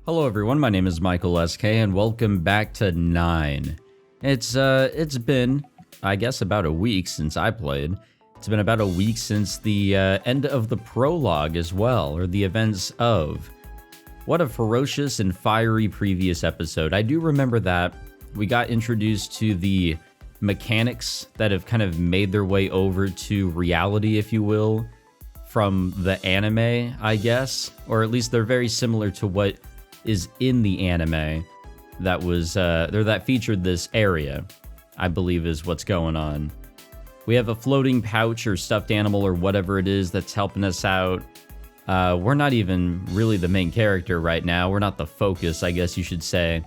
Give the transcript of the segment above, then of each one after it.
Hello everyone, my name is Michael SK and welcome back to 9. It's been, I guess, about a week since I played. It's been about a week since the end of the prologue as well, or the events of. What a ferocious and fiery previous episode. I do remember that. We got introduced to the mechanics that have kind of made their way over to reality, if you will, from the anime, I guess. Or at least they're very similar to what is in the anime that was or that featured this area, I believe is what's going on. We have a floating pouch or stuffed animal or whatever it is that's helping us out. We're not even really the main character right now. We're not the focus, I guess you should say.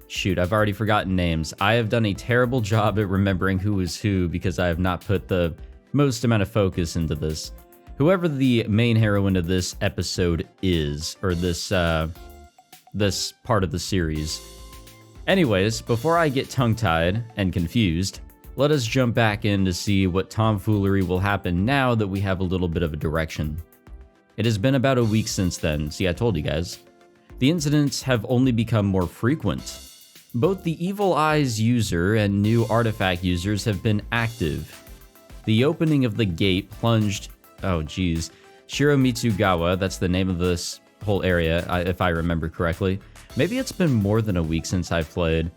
Shoot, I've already forgotten names. I have done a terrible job at remembering who is who because I have not put the most amount of focus into this. Whoever the main heroine of this episode is, or this part of the series. Anyways, before I get tongue-tied and confused, let us jump back in to see what tomfoolery will happen now that we have a little bit of a direction. It has been about a week since then, see I told you guys. The incidents have only become more frequent. Both the Evil Eyes user and new artifact users have been active. The opening of the gate plunged Shiromitsugawa, that's the name of this whole area, if I remember correctly. Maybe it's been more than a week since I've played.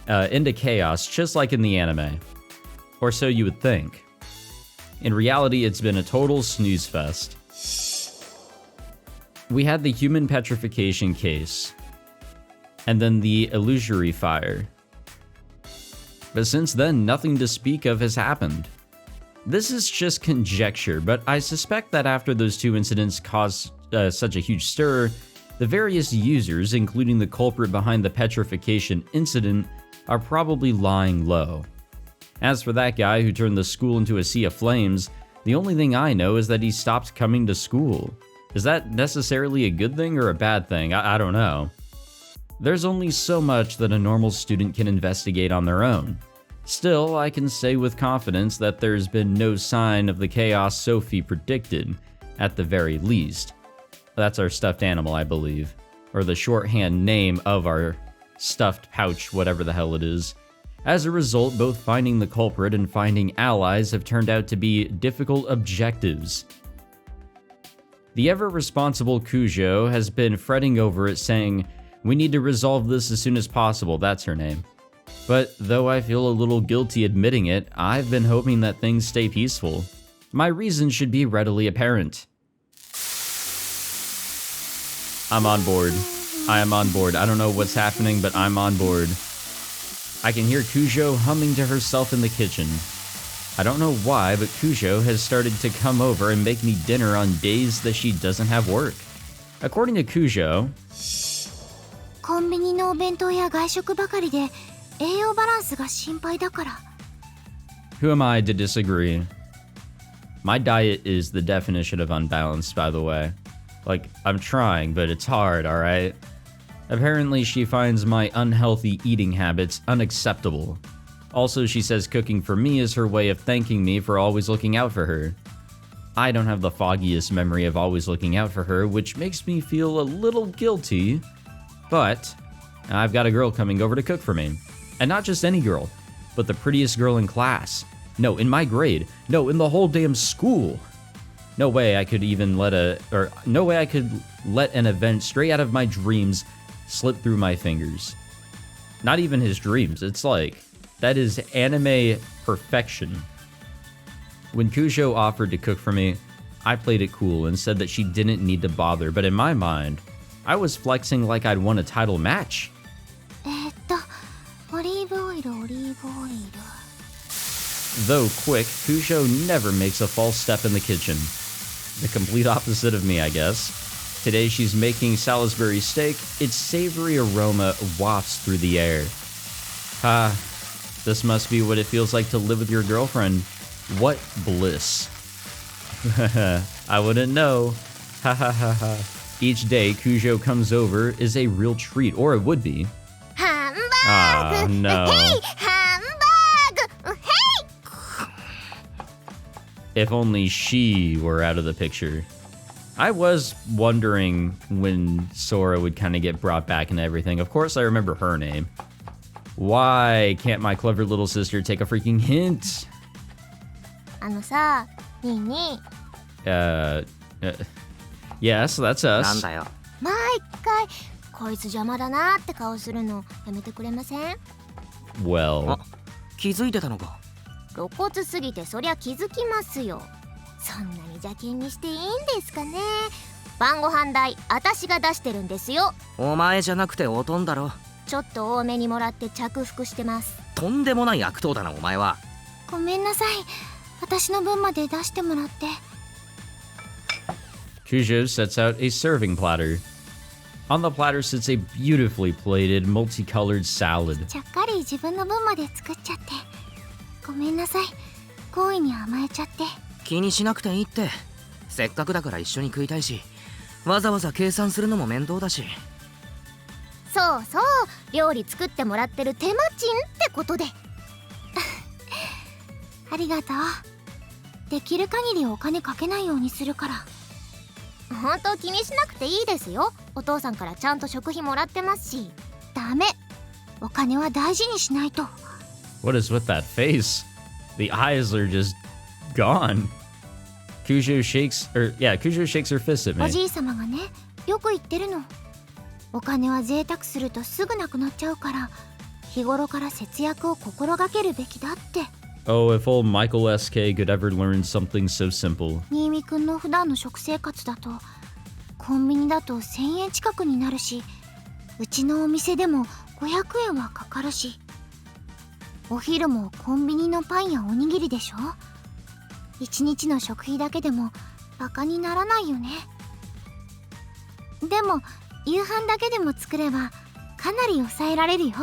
Into chaos, just like in the anime. Or so you would think. In reality, it's been a total snooze fest. We had the human petrification case, and then the illusory fire. But since then, nothing to speak of has happened. This is just conjecture, but I suspect that after those two incidents caused such a huge stir, the various users, including the culprit behind the petrification incident, are probably lying low. As for that guy who turned the school into a sea of flames, the only thing I know is that he stopped coming to school. Is that necessarily a good thing or a bad thing? I don't know. There's only so much that a normal student can investigate on their own. Still, I can say with confidence that there's been no sign of the chaos Sophie predicted, at the very least. That's our stuffed animal, I believe. Or the shorthand name of our stuffed pouch, whatever the hell it is. As a result, both finding the culprit and finding allies have turned out to be difficult objectives. The ever-responsible Kujo has been fretting over it, saying, "We need to resolve this as soon as possible," that's her name. But though I feel a little guilty admitting it, I've been hoping that things stay peaceful. My reason should be readily apparent. I'm on board. I am on board. I don't know what's happening, but I'm on board. I can hear Kujo humming to herself in the kitchen. I don't know why, but Kujo has started to come over and make me dinner on days that she doesn't have work. According to Kujo, コンビニのお弁当や外食ばかりで栄養バランスが心配だから。 who am I to disagree? My diet is the definition of unbalanced, by the way. Like, I'm trying, but it's hard, alright? Apparently, she finds my unhealthy eating habits unacceptable. Also, she says cooking for me is her way of thanking me for always looking out for her. I don't have the foggiest memory of always looking out for her, which makes me feel a little guilty. But I've got a girl coming over to cook for me. And not just any girl, but the prettiest girl in class. No, in my grade. No, in the whole damn school. No way I could even let an event straight out of my dreams slip through my fingers. Not even his dreams. It's like, that is anime perfection. When Kujo offered to cook for me, I played it cool and said that she didn't need to bother, but in my mind, I was flexing like I'd won a title match. オリーブオイルオリーブオイル。 Though quick, Kujo never makes a false step in the kitchen. The complete opposite of me, I guess. Today she's making Salisbury steak. Its savory aroma wafts through the air. This must be what it feels like to live with your girlfriend. What bliss. I wouldn't know. Each day Kujo comes over is a real treat, or it would be. ハンバーグ。 Ah, no. Hey, ハンバーグ。Hey. If only she were out of the picture. I was wondering when Sora would kind of get brought back and everything. Of course, I remember her name. Why can't my clever little sister take a freaking hint? あのさ、にいに Yes, that's なん us. だよ。毎回こいつ邪魔だなって顔するのやめてくれません？ Well, あ、気づいてたのか。露骨すぎてそりゃ気づきますよ。そんなに邪険にしていいんですかね。晩ご飯代私が出してるんですよ。お前じゃなくておとんだろ。ちょっと多めにもらって着服してます。とんでもない悪党だなお前は。ごめんなさい、私の分まで出してもらって。 Kujo sets out a serving platter. On the platter sits a beautifully plated, multicolored salad. ちゃっかり自分の分まで作っちゃってごめんなさい。好意に甘えちゃって。気にしなくていいって。せっかくだから一緒に食いたいし、わざわざ計算するのも面倒だし。そうそう、料理作ってもらってる手間賃ってことで。ありがとう。できる限りお金かけないようにするから。本当気にしなくていいですよ。お父さんからちゃんと食費もらってますし。ダメ、お金は大事にしないと。 What is with that face? The eyes are just gone. Kujo shakes her fist at お me. じいさまがね、よく言ってるの。お金は贅沢するとすぐなくなっちゃうから、日頃から節約を心がけるべきだって。 Oh, if old Michael SK could ever learn something so simple. 新見くんの普段の食生活だとコンビニだと1000円近くになるし、うちのお店でも500円はかかるし、お昼もコンビニのパンやおにぎりでしょ。1日の食費だけでもバカにならないよね。でも夕飯だけでも作ればかなり抑えられるよ。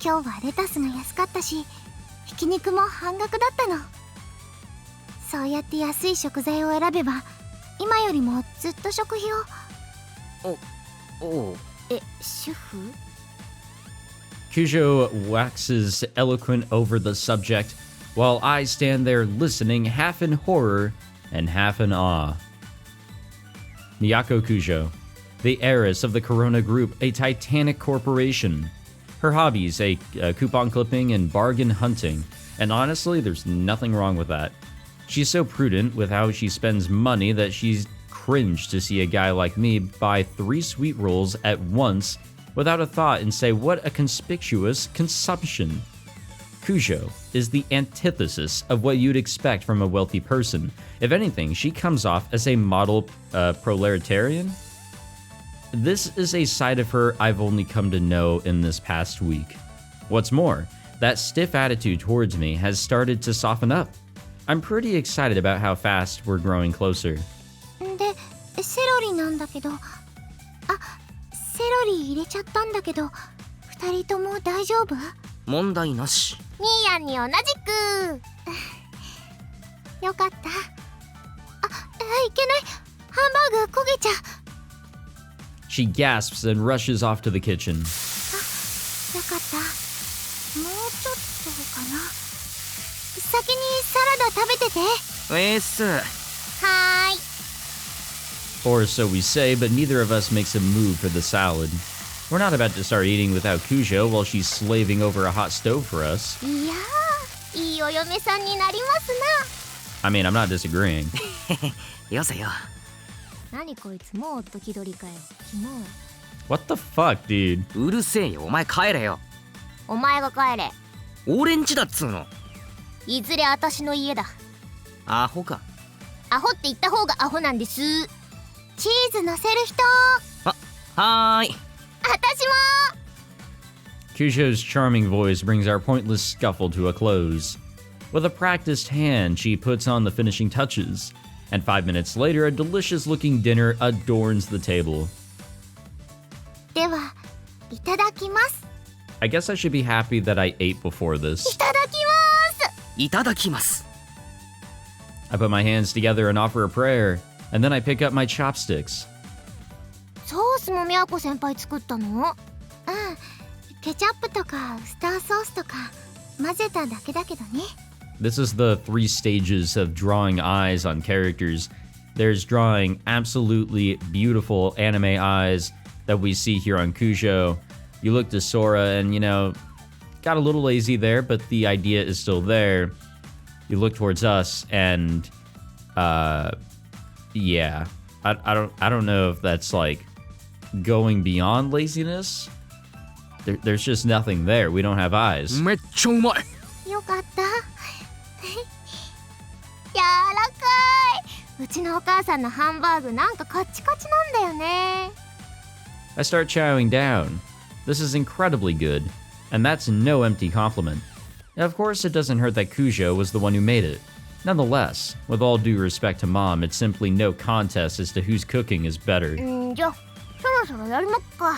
今日はレタスが安かったし、ひき肉も半額だったの。そうやって安い食材を選べば今よりもずっと食費を。おう。主婦？ Kujo waxes eloquent over the subject, while I stand there listening, half in horror and half in awe. Miyako Kujo, the heiress of the Corona Group, a titanic corporation. Her hobbies, a coupon clipping and bargain hunting, and honestly, there's nothing wrong with that. She's so prudent with how she spends money that she's cringed to see a guy like me buy 3 sweet rolls at once without a thought and say, what a conspicuous consumption. Kujo is the antithesis of what you'd expect from a wealthy person. If anything, she comes off as a model proletarian. This is a side of her I've only come to know in this past week. What's more, that stiff attitude towards me has started to soften up. I'm pretty excited about how fast we're growing closer. で、セロリなんだけど、セロリ入れちゃったんだけど、2人とも大丈夫？問題なし。ニーヤンに同じく。よかった。いけない。ハンバーグ焦げちゃう。 She gasps and rushes off to the kitchen. よかった。もうちょっとかな。先にサラダ食べてて。はーい。 Or so we say, but neither of us makes a move for the salad. We're not about to start eating without Kujo while she's slaving over a hot stove for us. いやー、いいお嫁さんになりますな。 I mean, I'm not disagreeing. よせよ。何こいつ、もう時々かよ。キモい。 What the fuck, dude? うるせえよ、お前帰れよ。お前が帰れ。俺んちだっつうの。いずれ私の家だ。アホか。アホって言った方がアホなんです。チーズ乗せる人。はーい。私も。 Kujo's charming voice brings our pointless scuffle to a close. With a practiced hand, she puts on the finishing touches, and 5 minutes later, a delicious-looking dinner adorns the table. では、いただきます。 I guess I should be happy that I ate before this. いただきます。いただきます。I put my hands together and offer a prayer, and then I pick up my chopsticks. ソースもみやこ先輩作ったの？うん。ケチャップとかウスターソースとか混ぜただけだけどね。 This is the 3 stages of drawing eyes on characters. there's drawing absolutely beautiful anime eyes that we see here on Cujo. You look to Sora and, got a little lazy there, but the idea is still there. You look towards us and, yeah. I don't know if that's like going beyond laziness. There's just nothing there. We don't have eyes. めっちゃうまいよかった柔らかい。うちのお母さんのハンバーグなんかカッチカチなんだよね。 I start chowing down. This is incredibly good, and that's no empty compliment. Of course, it doesn't hurt that Cujo was the one who made it. Nonetheless, with all due respect to Mom, it's simply no contest as to whose cooking is better. じゃあそろそろやりまっか。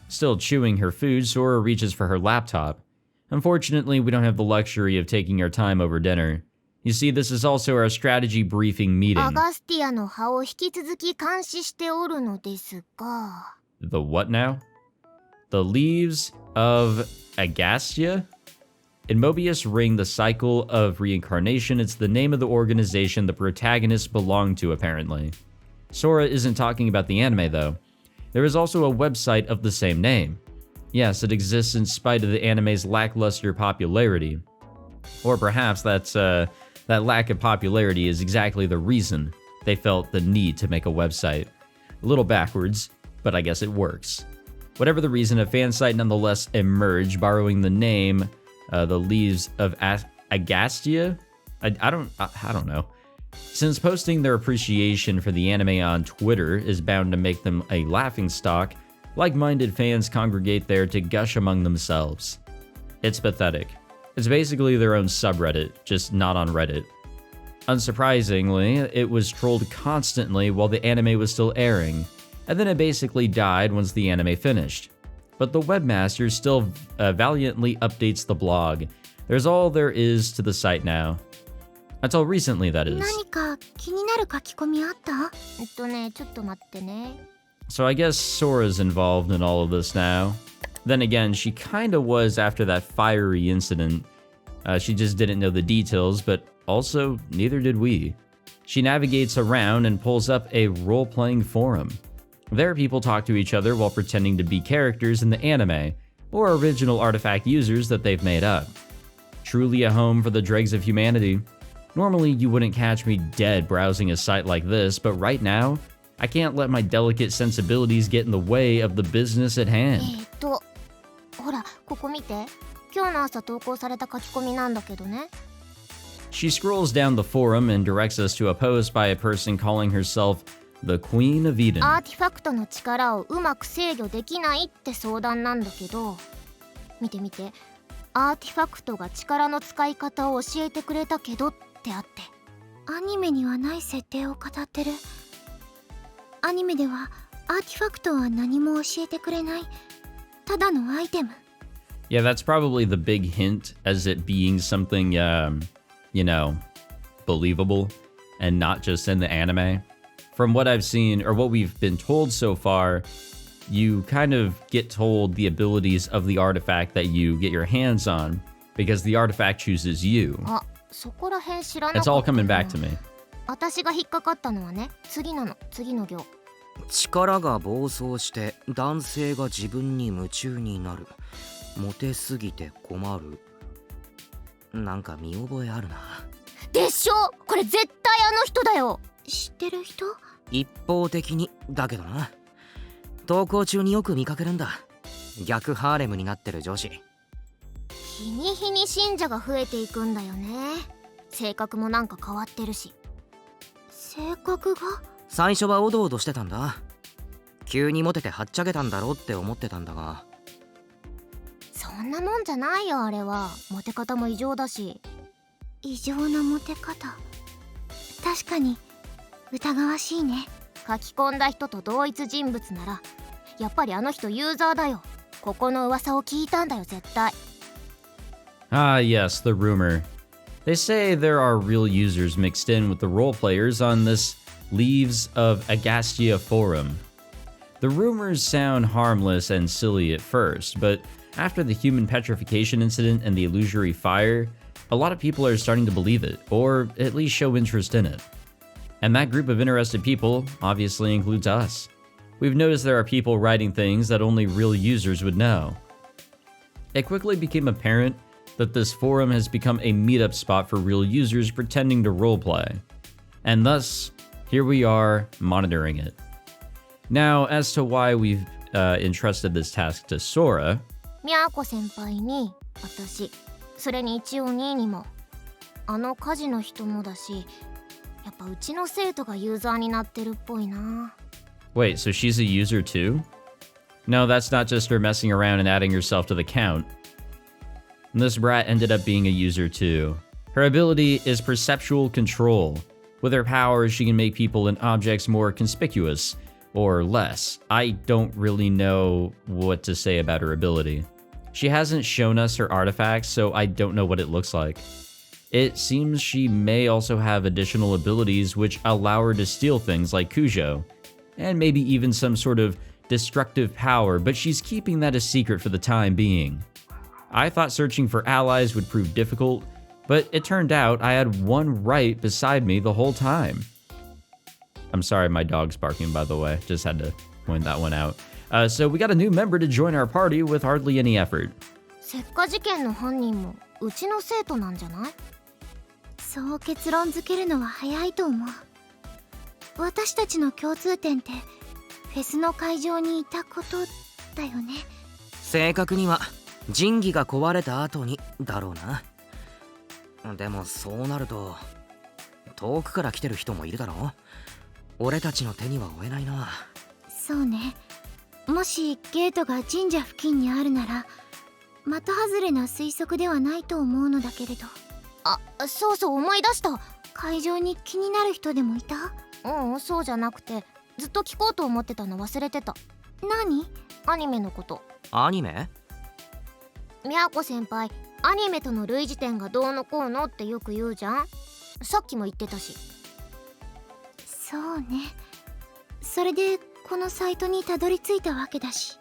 Still chewing her food, Sora reaches for her laptop. Unfortunately, we don't have the luxury of taking our time over dinner. You see, this is also our strategy briefing meeting. アガスティアの葉を引き続き監視しておるのですが。 The what now? The leaves of Agastia? In Mobius Ring, the cycle of reincarnation, it's the name of the organization the protagonists belong to, apparently. Sora isn't talking about the anime, though. There is also a website of the same name. Yes, it exists in spite of the anime's lackluster popularity. Or perhaps that lack of popularity is exactly the reason they felt the need to make a website. A little backwards, but I guess it works. Whatever the reason, a fan site nonetheless emerged, borrowing the name, the Leaves of Agastia? I don't know. Since posting their appreciation for the anime on Twitter is bound to make them a laughingstock, like-minded fans congregate there to gush among themselves. It's pathetic. It's basically their own subreddit, just not on Reddit. Unsurprisingly, it was trolled constantly while the anime was still airing, and then it basically died once the anime finished. But the webmaster still valiantly updates the blog. There's all there is to the site now. Until recently, that is. 何か気になる書き込みあった？ちょっと待ってね。 So I guess Sora's involved in all of this now. Then again, she kinda was after that fiery incident. She just didn't know the details, but also, neither did we. She navigates around and pulls up a role-playing forum. There, people talk to each other while pretending to be characters in the anime, or original artifact users that they've made up. Truly a home for the dregs of humanity. Normally, you wouldn't catch me dead browsing a site like this, but right now, I can't let my delicate sensibilities get in the way of the business at hand. ほら、ここ見て。今日の朝投稿された書き込みなんだけどね。 She scrolls down the forum and directs us to a post by a person calling herself the Queen of Eden. アーティファクトの力をうまく制御できないって相談なんだけど、見て見て。アーティファクトが力の使い方を教えてくれたけどってあって。アニメにはない設定を語ってる。アニメではアーティファクトは何も教えてくれない。ただのアイテム。 Yeah, that's probably the big hint as it being something, believable and not just in the anime. From what I've seen, or what we've been told so far, you kind of get told the abilities of the artifact that you get your hands on, because the artifact chooses you. あ、そこら辺知らなかった It's all coming back to me. 私が引っかかったのはね、次の行。力が暴走して男性が自分に夢中になる。モテすぎて困る。なんか見覚えあるな。でしょ？これ絶対あの人だよ。知ってる人？一方的にだけどな。登校中によく見かけるんだ。逆ハーレムになってる女子。日に日に信者が増えていくんだよね。性格もなんか変わってるし。性格が？最初はおどおどしてたんだ。急にモテてはっちゃけたんだろうって思ってたんだが。そんなもんじゃないよ、あれは。モテ方も異常だし。異常なモテ方。確かに疑わしいね。書き込んだ人と同一人物ならやっぱりあの人ユーザーだよ。ここの噂を聞いたんだよ、絶対。 Ah, yes, the rumor. They say there are real users mixed in with the role players on this Leaves of Agastia forum. The rumors sound harmless and silly at first, but after the human petrification incident and the illusory fire, a lot of people are starting to believe it, or at least show interest in it. And that group of interested people obviously includes us. We've noticed there are people writing things that only real users would know. It quickly became apparent that this forum has become a meetup spot for real users pretending to roleplay. And thus, here we are monitoring it. Now, as to why we've entrusted this task to Sora, みやこ先輩に私、それに一応2位にもあの火事の人もだし、やっぱうちの生徒がユーザーになってるっぽいな。 Wait, so she's a user too? No, that's not just her messing around and adding herself to the count. This brat ended up being a user too. Her ability is perceptual control. With her powers, she can make people and objects more conspicuous, or less. I don't really know what to say about her ability. She hasn't shown us her artifacts, so I don't know what it looks like. It seems she may also have additional abilities which allow her to steal things like Cujo, and maybe even some sort of destructive power, but she's keeping that a secret for the time being. I thought searching for allies would prove difficult, but it turned out I had one right beside me the whole time. I'm sorry, my dog's barking, by the way. Just had to point that one out. So we got a new member to join our party with hardly any effort. 石化事件の犯人もうちの生徒なんじゃない？そう結論付けるのは早いと思う。私たちの共通点ってフェスの会場にいたことだよね。正確には神器が壊れた後にだろうな。でもそうなると遠くから来てる人もいるだろう。俺たちの手には負えないな。そうね。もしゲートが神社付近にあるなら的外れな推測ではないと思うのだけれど。あ、そうそう思い出した。会場に気になる人でもいた？うん、そうじゃなくてずっと聞こうと思ってたの忘れてた。何？アニメのこと。アニメ？みやこ先輩、アニメとの類似点がどうのこうのってよく言うじゃん。さっきも言ってたし。そうね。それでこのサイトにたどり着いたわけだし。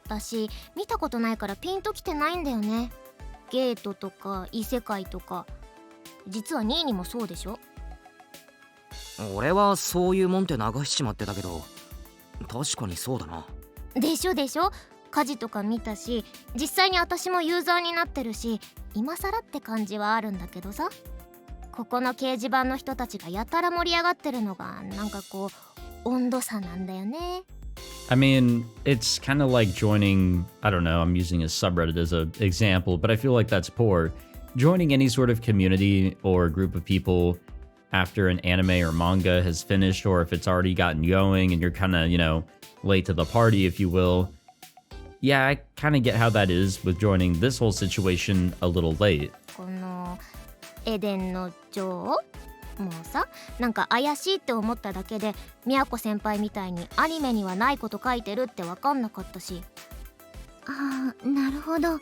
私見たことないからピンときてないんだよね。ゲートとか異世界とか。実は2位にもそうでしょ。俺はそういうもんって流しちまってたけど、確かにそうだな。でしょでしょ。火事とか見たし、実際に私もユーザーになってるし、今更って感じはあるんだけどさ。ここの掲示板の人たちがやたら盛り上がってるのがなんかこう温度差なんだよね。I mean, it's kind of like joining, I don't know, I'm using a subreddit as an example, but I feel like that's poor. Joining any sort of community or group of people after an anime or manga has finished, or if it's already gotten going and you're kind of, you know, late to the party, if you will. Yeah, I kind of get how that is with joining this whole situation a little late. このエデンの女王もうさ、なんか怪しいって思っただけでみやこ先輩みたいにアニメにはないこと書いてるって分かんなかったし。ああ、なるほど。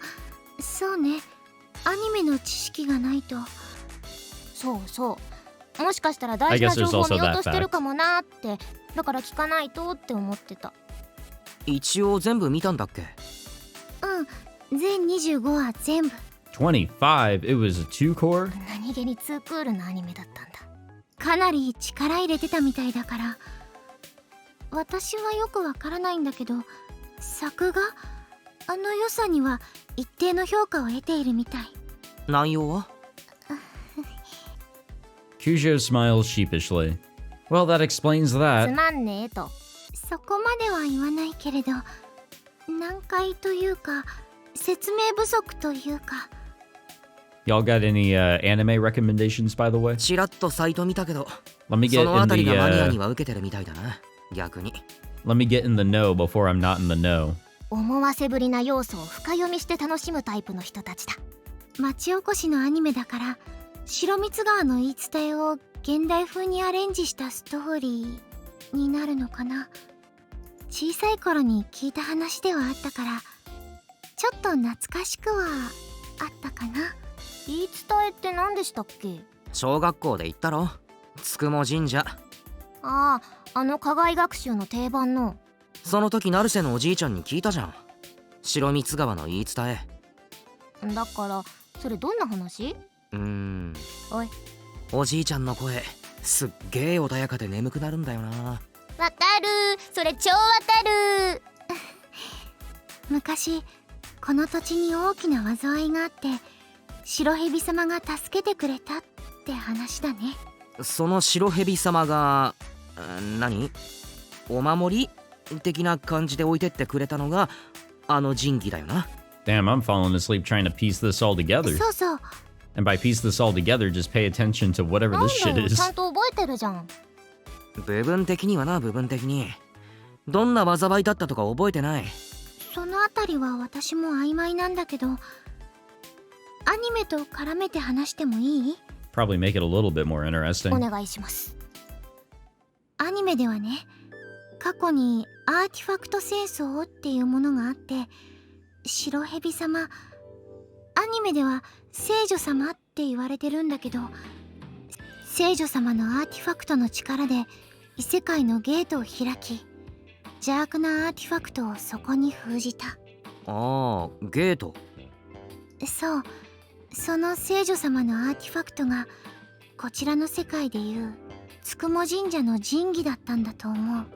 そうね。アニメの知識がないと。そうそう。もしかしたら大事な情報を見落としてるかもなーって。だから聞かないとって思ってた。一応全部見たんだっけ？うん、全25話全部。25? It was a 2-core? 何気に2クールのアニメだったんだ。かなり力入れてたみたいだから。私はよくわからないんだけど、作画あの良さには一定の評価を得ているみたい。内容は？ Cujo smiles sheepishly. Well, that explains つ that. まんねえと。そこまでは言わないけれど、難解というか説明不足というか。Y'all got any anime recommendations, by the way? ちらっとサイト見たけど、 Let me そ get のあ in たり the がマニアには受けてるみたいだな。逆に。let me get in the know before I'm not in the know. 思わせぶりな要素を深読みして楽しむタイプの人たちだ。町おこしのアニメだから、白蜜川の言い伝えを現代風にアレンジしたストーリーになるのかな。小さい頃に聞いた話ではあったから、ちょっと懐かしくはあったかな。言い伝えって何でしたっけ？小学校で言ったろ。つくも神社。ああ、あの課外学習の定番の。その時成瀬のおじいちゃんに聞いたじゃん。白蜜川の言い伝え。だからそれどんな話？おい。おい。おじいちゃんの声すっげえ穏やかで眠くなるんだよな。わかる、それ超わかる。昔この土地に大きな災いがあって白蛇様が助けてくれたって話だね。その白蛇様が何、お守り的な感じで置いてってくれたのがあの神器だよな。 Damn, I'm falling asleep trying to piece this all together. そうそう。 And by piece this all together, just pay attention to whatever なん this だ shit よ、 is. ちゃんと覚えてるじゃん。部分的にはな、部分的にどんな災いだったとか覚えてない。そのあたりは私も曖昧なんだけど、アニメと絡めて話してもいい？ Probably make it a little bit more お interesting. 願いします。アニメではね、過去にアーティファクト戦争っていうものがあって、白蛇様、アニメでは聖女様って言われてるんだけど、聖女様のアーティファクトの力で異世界のゲートを開き、邪悪なアーティファクトをそこに封じた。ああ、ゲート。そう、その聖女様のアーティファクトがこちらの世界でいうつくも神社の神器だったんだと思う。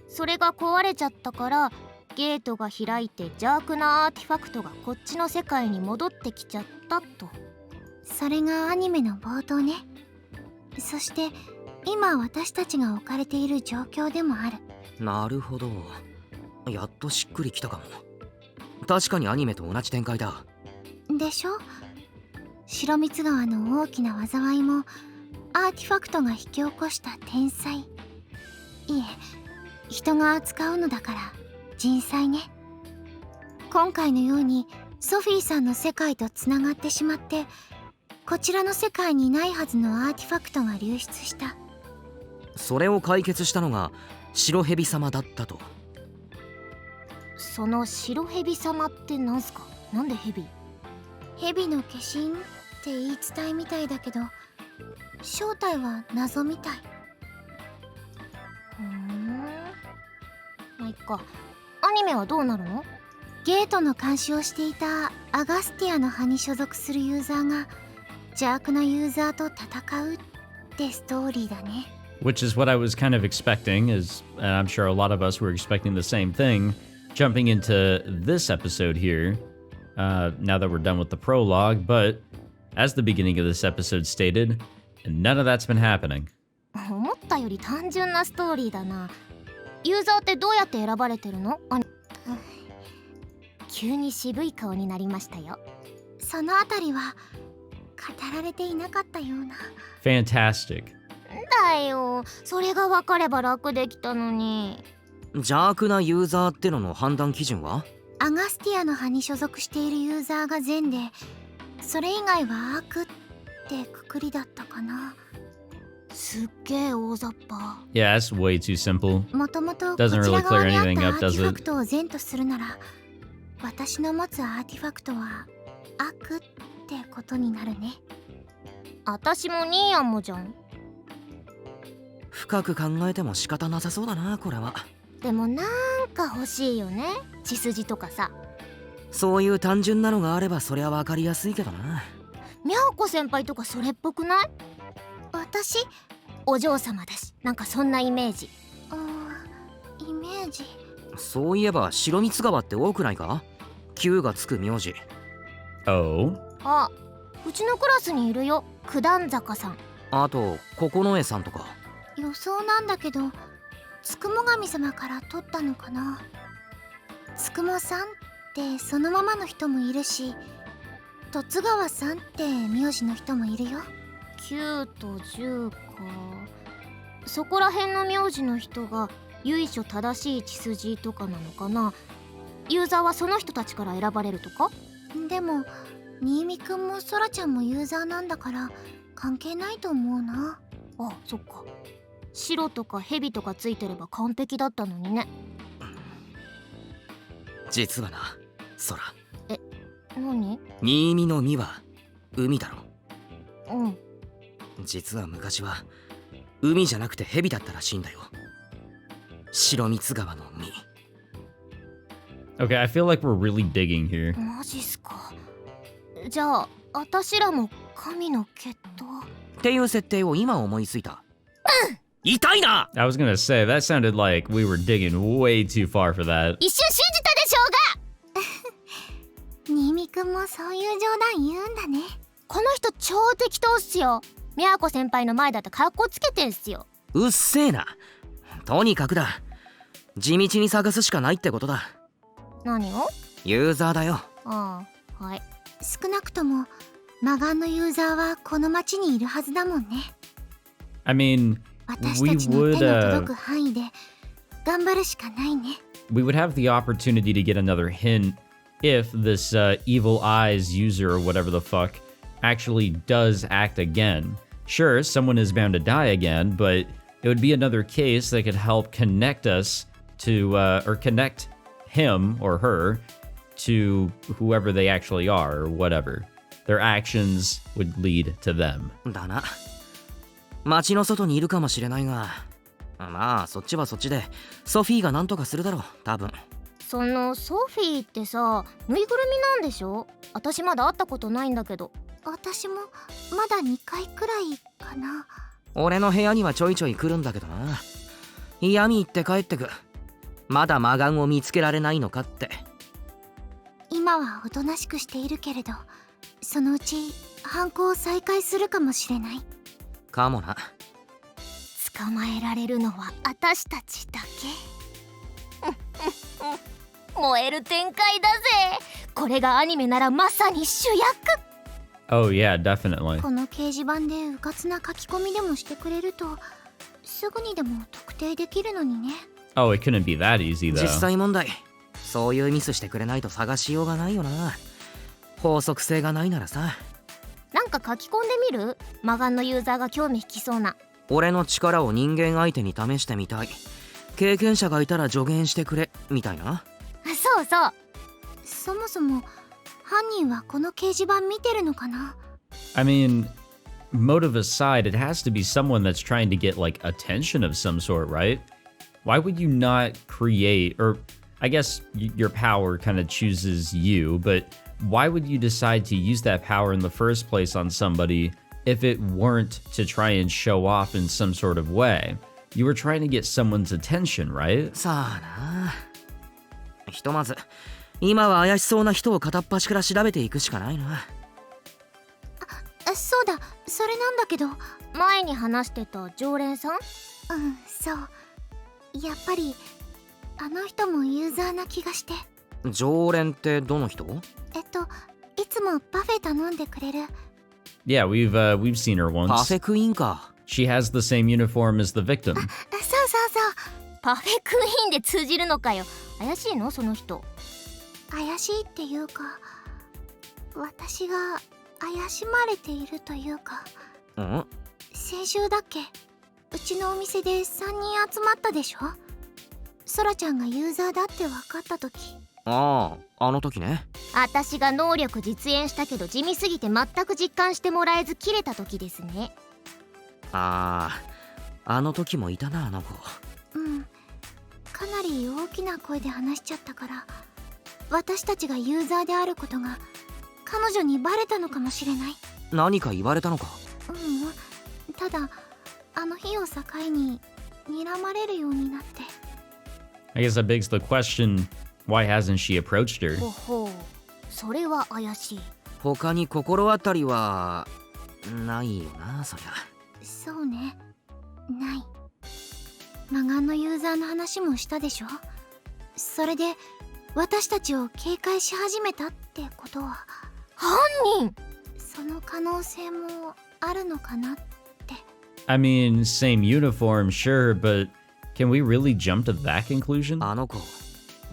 それが壊れちゃったからゲートが開いて邪悪なアーティファクトがこっちの世界に戻ってきちゃったと。それがアニメの冒頭ね。そして今私たちが置かれている状況でもある。なるほど、やっとしっくりきたかも。確かにアニメと同じ展開だ。でしょ。白蜜川の大きな災いもアーティファクトが引き起こした天災、いえ人が扱うのだから人災ね。今回のようにソフィーさんの世界とつながってしまって、こちらの世界にないはずのアーティファクトが流出した。それを解決したのが白蛇様だったと。その白蛇様ってなんすか？なんで蛇？蛇の化身って言い伝えみたいだけど、正体は謎みたい。まあいっか。アニメはどうなるの？ゲートの監視をしていたアガスティアの派に所属するユーザーが邪悪なユーザーと戦うってストーリーだね。Which is what I was kind of expecting, and I'm sure a lot of us were expecting the same thing. Jumping into this episode here, now that we're done with the prologue, but as the beginning of this episode stated, none of that's been happening. 思ったより単純なストーリーだな。ユーザーってどうやって選ばれてるの？急に渋い顔になりましたよ。そのあたりは語られていなかったような。Fantastic. だよ、それが分かれば楽できたのに。邪悪なユーザーってのの判断基準は？アガスティアの派に所属しているユーザーが善で、それ以外は悪ってくくりだったかな。すっげえ大雑把。Yeah, that's way too simple. もともとこち Doesn't ら really 側 clear にあっ anything たア up, ーティ does ファ it? クトを善とするなら、私の持つアーティファクトは悪ってことになるね。私もニーヤンもじゃん。深く考えても仕方なさそうだな、これは。でもなんか欲しいよね、血筋とかさ。そういう単純なのがあればそりゃ分かりやすいけどな。ミャオコ先輩とかそれっぽくない？私お嬢様だし、なんかそんなイメージ。イメージ。そういえば白蜜川って多くないか？9がつく名字。Oh? あ、うちのクラスにいるよ、九段坂さん。あと九重さんとか。予想なんだけど、つくも神様から取ったのかな。つくもさんってそのままの人もいるし、十津川さんって名字の人もいるよ。9と10か。そこら辺の名字の人が由緒正しい血筋とかなのかな。ユーザーはその人たちから選ばれるとか？でも新見くんもソラちゃんもユーザーなんだから関係ないと思うな。あ、そっか。白とか蛇とかついてれば完璧だったのにね。実はな、空。何？新見の実は海だろ。うん。実は昔は海じゃなくて蛇だったらしいんだよ。白蜜川の実。Okay, I feel like we're really digging here. マジっすか。じゃあ私らも神の血統っていう設定を今思いついた。痛いな。 I was gonna say, that sounded like we were digging way too far for that. 一瞬信じたでしょうが新見くんもそういう冗談言うんだね。この人超適当っすよ。宮子先輩の前だと格好つけてんすよ。うっせえな。とにかくだ。地道に探すしかないってことだ。何を？ユーザーだよ。ああ、はい。少なくとも魔眼のユーザーはこの町にいるはずだもんね。I mean, 私 we たちの would, 手の届く範囲で頑張るしかないね。we would have the opportunity to get another hint if this evil eyes user or whatever the fuck actually does act again. Sure, someone is bound to die again, but it would be another case that could help connect us to, or connect him or her to whoever they actually are or whatever. Their actions would lead to them. だな。町の外にいるかもしれないが、まあそっちはそっちでソフィーが何とかするだろう、多分。そのソフィーってさ、ぬいぐるみなんでしょ？私まだ会ったことないんだけど。私もまだ2回くらいかな。俺の部屋にはちょいちょい来るんだけどな。嫌味言って帰ってく。まだ魔眼を見つけられないのかって。今はおとなしくしているけれど、そのうち犯行を再開するかもしれない。かもな。捕まえられるのは私たちだけ。燃える展開だぜ。これがアニメならまさに主役。Oh yeah, definitely. この掲示板でうかつな書き込みでもしてくれるとすぐにでも特定できるのにね。Oh, it couldn't be that easy though. 実際問題、そういうミスしてくれないと探しようがないよな。法則性がないならさ。なんか書き込んでみる？魔眼のユーザーが興味引きそうな。俺の力を人間相手に試してみたい。経験者がいたら助言してくれみたいな。そうそう。そもそも犯人はこの掲示板見てるのかな？ I mean, motive aside, it has to be someone that's trying to get like attention of some sort, right? Why would you not create, or I guess your power kind of chooses you, but why would you decide to use that power in the first place on somebody if it weren't to try and show off in some sort of way? You were trying to get someone's attention, right? さあな。ひとまず今は怪しそうな人を片っ端から調べていくしかないな。そうだ、それなんだけど。前に話してた常連さん？そう。やっぱりあの人もユーザーな気がして。常連ってどの人？いつもパフェ頼んでくれる。Yeah, we've seen her パ once. フェクイーンか。 She has the same uniform as the victim. そう。パフェクイーンで通じるのかよ。怪しいのその人？怪しいっていうか、私が怪しまれているというか。ん？先週だっけ、うちのお店で3人集まったでしょ。ソラちゃんがユーザーだって分かった時。あの時ね。私が能力実演したけど地味すぎて全く実感してもらえず切れた時ですね。あの時もいたな、あの子。かなり大きな声で話しちゃったから、私たちがユーザーであることが彼女にバレたのかもしれない。何か言われたのか？ただあの日を境に睨まれるようになって。 I guess that begs the question, why hasn't she approached her? ほほう、それは怪しい。他に心当たりはないよな、そりゃ。そうね、ない。魔眼のユーザーの話もしたでしょ。それで私たちを警戒し始めたってことは、犯人！その可能性もあるのかなって。 I mean, same uniform, sure, but can we really jump to that conclusion? あの子、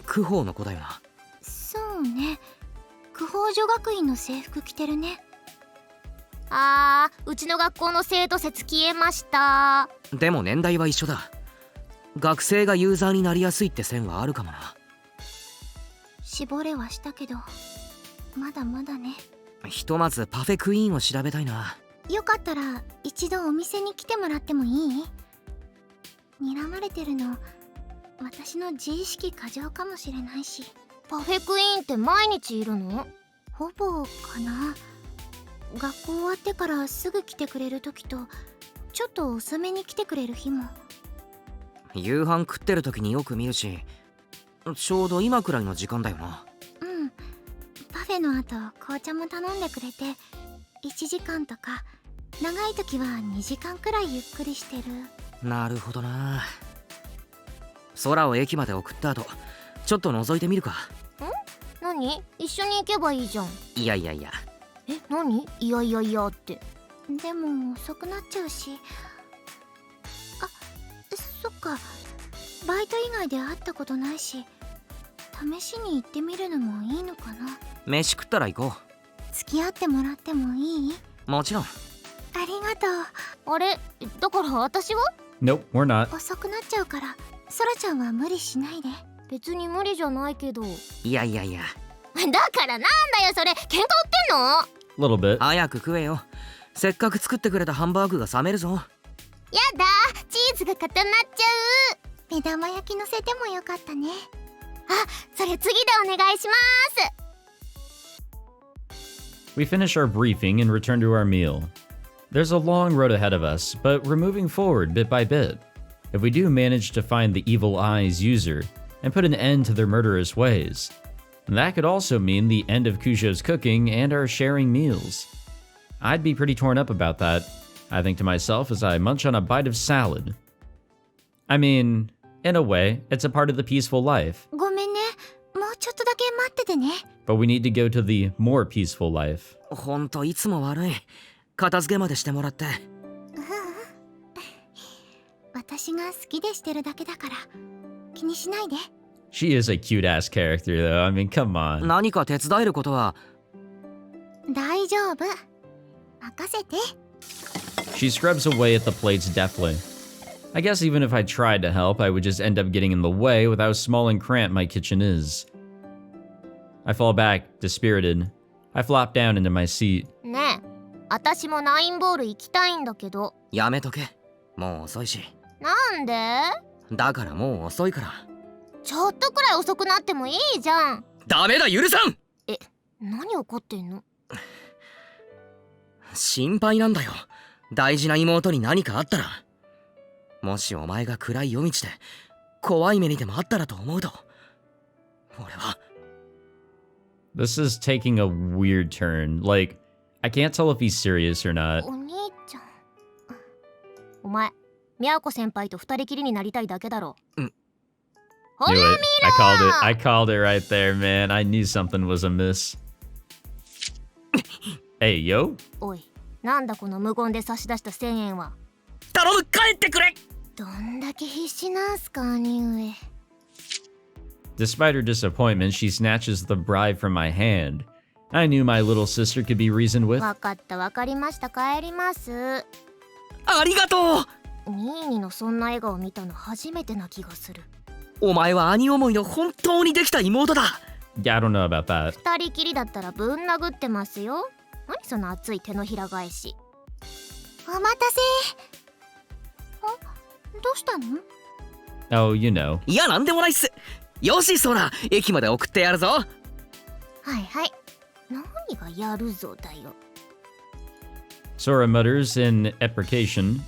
クホーの子だよな。そうね、九宝女学院の制服着てるね。うちの学校の生徒説消えました。でも年代は一緒だ。学生がユーザーになりやすいって線はあるかもな。絞れはしたけどまだまだね。ひとまずパフェクイーンを調べたいな。よかったら一度お店に来てもらってもいい？睨まれてるの私の自意識過剰かもしれないし。パフェクイーンって毎日いるの？ほぼかな。学校終わってからすぐ来てくれる時とちょっと遅めに来てくれる日も。夕飯食ってる時によく見るし、ちょうど今くらいの時間だよな。うん。パフェの後紅茶も頼んでくれて、1時間とか長い時は2時間くらいゆっくりしてる。なるほどな。空を駅まで送った後、ちょっと覗いてみるか。何？一緒に行けばいいじゃん。いやいやいや。え、何？いやいやいやって。でも遅くなっちゃうし。あ、そっか。バイト以外で会ったことないし、試しに行ってみるのもいいのかな。飯食ったら行こ付き合ってもらってもいい？う。もちろん。ありがとう。あれ、だから私は？ Nope, we're not. 遅くなっちゃうから、ソラちゃんは無理しないで。別に無理じゃないけど。いやいやいや。だからなんだよそれ、喧嘩売ってんの？ Little bit. 早く食えよ。せっかく作ってくれたハンバーグが冷めるぞ。やだ、チーズが固まっちゃう。目玉焼き乗せてもよかったね。あ、それ次でお願いします。 We finish our briefing and return to our meal. There's a long road ahead of us, but we're moving forward bit by bit. If we do manage to find the Evil Eye's user and put an end to their murderous ways, that could also mean the end of Cujo's cooking and our sharing meals. I'd be pretty torn up about that, I think to myself as I munch on a bite of salad. I mean, in a way, it's a part of the peaceful life. ごめんね。もうちょっとだけ待っててね。But we need to go to the more peaceful life. ほんといつも悪い。片付けまでしてもらって。私が好きでしてるだけだから気にしないで。 She is a cute-ass character, though. I mean, come on. 何か手伝えることは。大丈夫。任せて。 She scrubs away at the plates deftly. I guess even if I tried to help, I would just end up getting in the way with how small and cramped my kitchen is. I fall back, dispirited. I flop down into my seat. ねえ、私もナインボール行きたいんだけど。やめとけ。もう遅いし。なんで？だからもう遅いから。ちょっとくらい遅くなってもいいじゃん。ダメだ、許さん。え、何怒ってんの？心配なんだよ。大事な妹に何かあったら。もしお前が暗い夜道で怖い目にでもあったらと思うと、俺は。 This is taking a weird turn. Like, I can't tell if he's serious or not. お兄ちゃん。お前、ミャオコ先輩と二人きりになりたいだけだろ。うん。ほら Knew 見 it. ろ！ I called it right there, man. I knew something was amiss. Hey, yo. おい、なんだこの無言で差し出した1000円は。頼む、帰ってくれ。どんだけ必死なんすか、兄上。 Despite her disappointment, she snatches the bribe from my hand. I knew my little sister could be reasoned with. わかった、わかりました、帰ります。ありがとう。ニーニのそんな笑顔見たの初めてな気がする。お前は兄思いの本当にできた妹だ。 Yeah, I don't know about that. 二人きりだったらぶん殴ってますよ。何その熱い手のひら返し。お待たせ。どうしたの？ Oh, you know. いや、なんでもないっす。よし、ソラ、駅まで送ってやるぞ。はいはい。何がやるぞだよ。 Sora mutters in imprecation,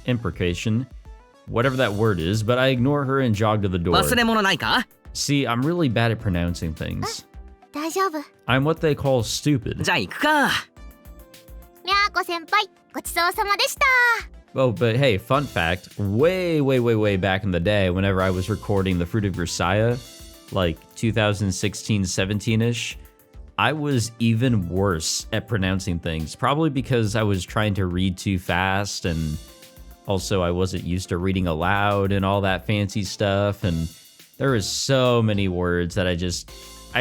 whatever that word is, but I ignore her and jog to the door. 忘れ物ないか？ See, I'm really bad at pronouncing things. 大丈夫。 I'm what they call stupid. じゃあ行くか。ミャーコ先輩、ごちそうさまでした。 Oh, but hey, fun fact, way back in the day, whenever I was recording The Fruit of Versailles, like 2016-17-ish, I was even worse at pronouncing things, probably because I was trying to read too fast, and also I wasn't used to reading aloud and all that fancy stuff, and there was so many words that I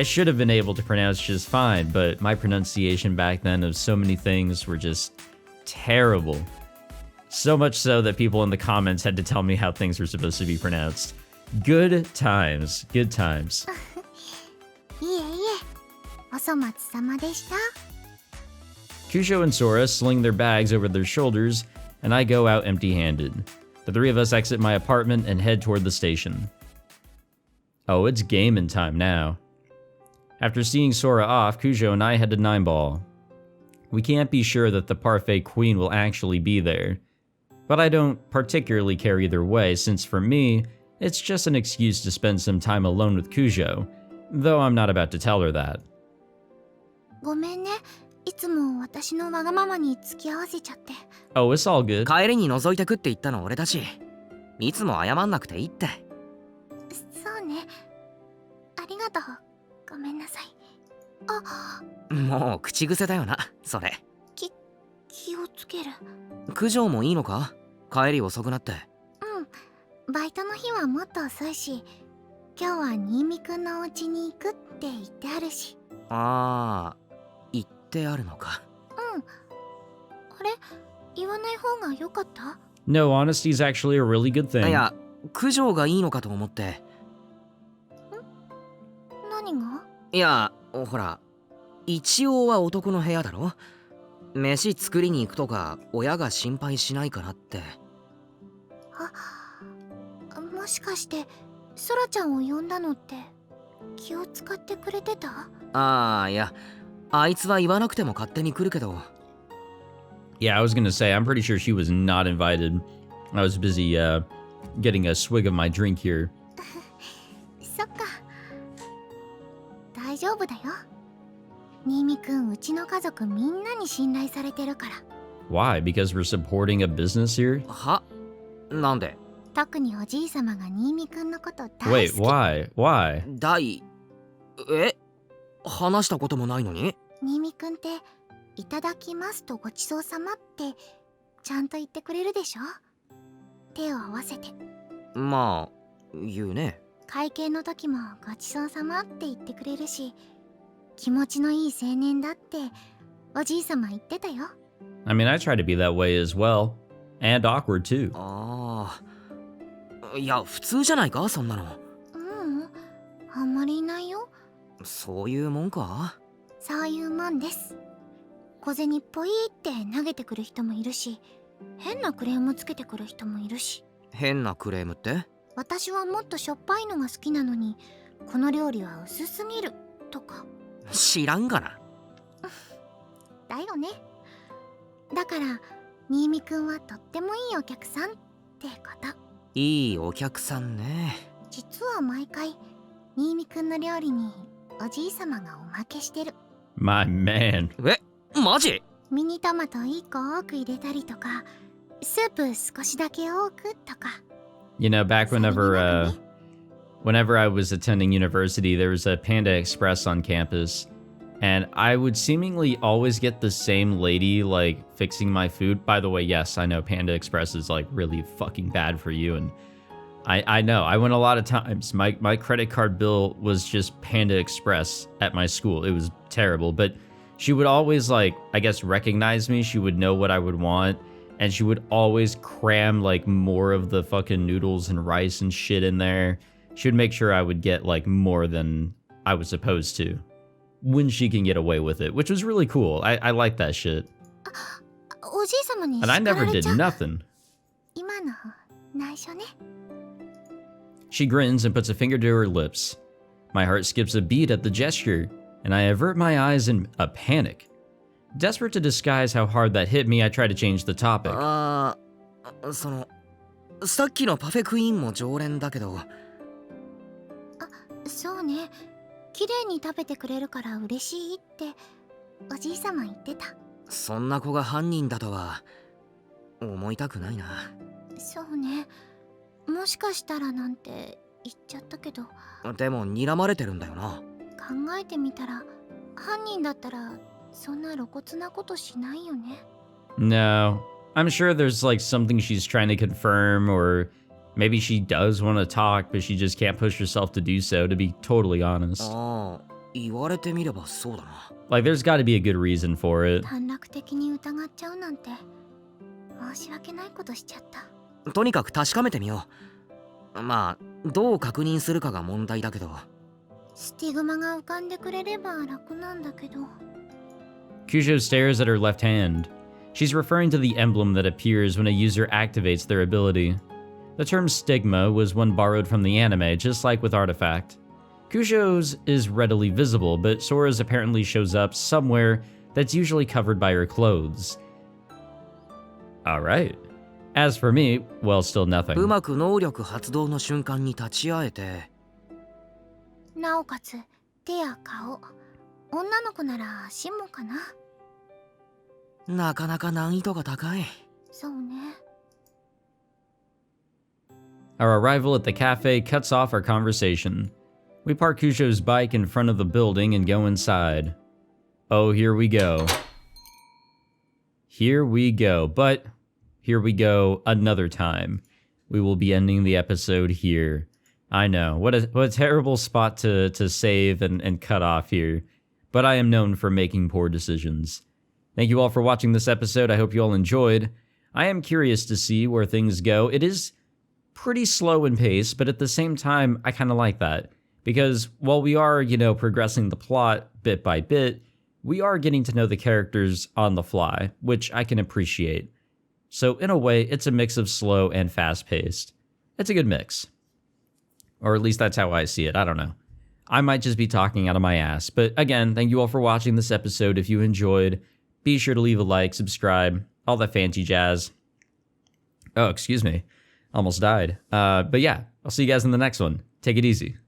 should have been able to pronounce just fine, but my pronunciation back then of so many things were just terrible. So much so that people in the comments had to tell me how things were supposed to be pronounced. Good times, good times. いえいえ、お粗末様でした。 Cujo and Sora sling their bags over their shoulders, and I go out empty-handed. The three of us exit my apartment and head toward the station. Oh, it's gaming time now. After seeing Sora off, Cujo and I head to Nineball. We can't be sure that the Parfait Queen will actually be there. but I don't particularly care either way since for me, it's just an excuse to spend some time alone with Kujo, though I'm not about to tell her that. ごめんね。いつも私のわがままに付き合わせちゃって。 Oh, it's all good. 帰りに覗いてくって言ったの俺だし、いつも謝んなくていいって。そうね。ありがとう。ごめんなさい。あ、もう口癖だよな、それ。気をつける。九条もいいのか？帰り遅くなって。うん。バイトの日はもっと遅いし、今日は新見くんのお家に行くって言ってあるし。ああ、言ってあるのか。うん。あれ？言わない方が良かった？ No, honesty is actually a really good thing. いや、九条がいいのかと思って。何が？いや、ほら、一応は男の部屋だろ？飯作りに行くとか親が心配しないからって。もしかしてソラちゃんを呼んだのって気を使ってくれてた？ああ、いや、あいつは言わなくても勝手に来るけど。Yeah, I was gonna say, I'm pretty sure she was not invited. I was busy, getting a swig of my drink here. そっか。大丈夫だよ。新見くん、うちの家族みんなに信頼されてるから。Why? Because we're supporting a business here? は？なんで？特におじいさまが新見くんのこと大 Wait, 好き。 why? 話したこともないのに？新見くんっていただきますとごちそうさまってちゃんと言ってくれるでしょ？手を合わせて。まあ、言うね。会計の時もごちそうさまって言ってくれるし、気持ちのいい青年だっておじいさま言ってたよ。 I mean, I try to be that way as well. And awkward too. ああ、いや、普通じゃないか、そんなの。あんまりいないよ。そういうもんか？そういうもんです。小銭っぽいって投げてくる人もいるし、変なクレームつけてくる人もいるし。変なクレームって？私はもっとしょっぱいのが好きなのに、この料理は薄すぎるとか。知らんがな。だよね。だから新見くんはとってもいいお客さんってこと。いいお客さんね。実は毎回新見くんの料理におじいさまがおまけしてる。 My man. マジ？ミニトマト1個多く入れたりとか、スープ少しだけ多くとか。 You know, back whenever I was attending university, there was a Panda Express on campus, and I would seemingly always get the same lady, like, fixing my food. By the way, yes, I know Panda Express is, like, really fucking bad for you, and I know. I went a lot of times. My credit card bill was just Panda Express at my school. It was terrible, but she would always, like, I guess, recognize me. She would know what I would want. And she would always cram, like, more of the fucking noodles and rice and shit in there. She would make sure I would get, like, more than I was supposed to. When she can get away with it, which was really cool. I like that shit. おじいさまに And I 叱ら never れ did ちゃう。 nothing. 今の内緒ね。 She grins and puts a finger to her lips. My heart skips a beat at the gesture, and I avert my eyes in a panic. Desperate to disguise how hard that hit me, I try to change the topic. さっきのパフェクイーンも常連だけど。そうね。綺麗に食べてくれるから嬉しいっておじいさま言ってた。そんな子が犯人だとは思いたくないな。そうね。もしかしたらなんて言っちゃったけど。でも睨まれてるんだよな。考えてみたら犯人だったらそんな露骨なことしないよね。 No. I'm sure there's like something she's trying to confirm, or maybe she does want to talk, but she just can't push herself to do so, to be totally honest. ああ、言われてみればそうだな。Like, there's got to be a good reason for it. 短絡的に疑っちゃうなんて申し訳ないことしちゃった。とにかく確かめてみよう。まあ、どう確認するかが問題だけど。スティグマが浮かんでくれれば楽なんだけど。 Kujo stares at her left hand. She's referring to the emblem that appears when a user activates their ability. The term stigma was one borrowed from the anime, just like with Artifact. Kujo's is readily visible, but Sora's apparently shows up somewhere that's usually covered by her clothes. Alright. As for me, well, still う nothing. まく能力発動の瞬間に立ち会えて、なおかつ手や顔、女の子なら足もかな。なかなか難易度が高い。そうね。 Our arrival at the cafe cuts off our conversation. We park Kusho's bike in front of the building and go inside. Oh, here we go. Here we go. But here we go another time. We will be ending the episode here. I know. What a terrible spot to save and cut off here. But I am known for making poor decisions. Thank you all for watching this episode. I hope you all enjoyed. I am curious to see where things go. It is pretty slow in pace, but at the same time, I kind of like that. Because while we are, progressing the plot bit by bit, we are getting to know the characters on the fly, which I can appreciate. So in a way, it's a mix of slow and fast-paced. It's a good mix. Or at least that's how I see it. I don't know. I might just be talking out of my ass. But again, thank you all for watching this episode. If you enjoyed, be sure to leave a like, subscribe, all that fancy jazz. Oh, excuse me. Almost died. But yeah, I'll see you guys in the next one. Take it easy.